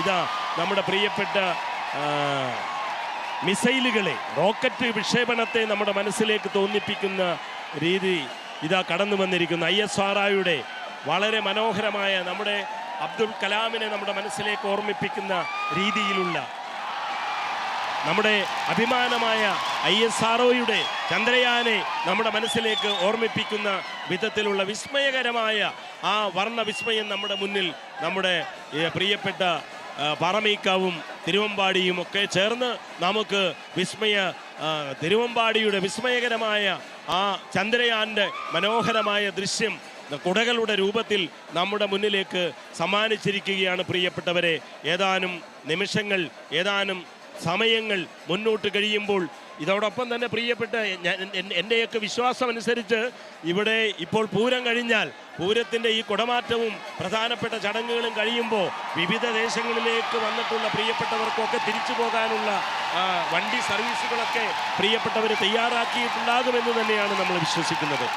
ഇതാ നമ്മുടെ പ്രിയപ്പെട്ട മിസൈലുകളെ, റോക്കറ്റ് വിക്ഷേപണത്തെ നമ്മുടെ മനസ്സിലേക്ക് തോന്നിപ്പിക്കുന്ന രീതി ഇതാ കടന്നു വന്നിരിക്കുന്നു. ISROയുടെ വളരെ മനോഹരമായ, നമ്മുടെ അബ്ദുൽ കലാമിനെ നമ്മുടെ മനസ്സിലേക്ക് ഓർമ്മിപ്പിക്കുന്ന രീതിയിലുള്ള, നമ്മുടെ അഭിമാനമായ ISROയുടെ ചന്ദ്രയാനെ നമ്മുടെ മനസ്സിലേക്ക് ഓർമ്മിപ്പിക്കുന്ന വിധത്തിലുള്ള വിസ്മയകരമായ ആ വർണ്ണവിസ്മയം നമ്മുടെ മുന്നിൽ നമ്മുടെ പ്രിയപ്പെട്ട പാറമേക്കാവും തിരുവമ്പാടിയും ഒക്കെ ചേർന്ന് നമുക്ക് തിരുവമ്പാടിയുടെ വിസ്മയകരമായ ആ ചന്ദ്രയാൻ്റെ മനോഹരമായ ദൃശ്യം കുടകളുടെ രൂപത്തിൽ നമ്മുടെ മുന്നിലേക്ക് സമ്മാനിച്ചിരിക്കുകയാണ് പ്രിയപ്പെട്ടവരെ. ഏതാനും നിമിഷങ്ങൾ, ഏതാനും സമയങ്ങൾ മുന്നോട്ട് കഴിയുമ്പോൾ ഇതോടൊപ്പം തന്നെ പ്രിയപ്പെട്ട എൻ്റെയൊക്കെ വിശ്വാസം അനുസരിച്ച് ഇവിടെ ഇപ്പോൾ പൂരം കഴിഞ്ഞാൽ, പൂരത്തിൻ്റെ ഈ കുടമാറ്റവും പ്രധാനപ്പെട്ട ചടങ്ങുകളും കഴിയുമ്പോൾ വിവിധ ദേശങ്ങളിലേക്ക് വന്നിട്ടുള്ള പ്രിയപ്പെട്ടവർക്കൊക്കെ തിരിച്ചു പോകാനുള്ള വണ്ടി സർവീസുകളൊക്കെ പ്രിയപ്പെട്ടവർ തയ്യാറാക്കിയിട്ടുണ്ടാകുമെന്ന് തന്നെയാണ് നമ്മൾ വിശ്വസിക്കുന്നത്.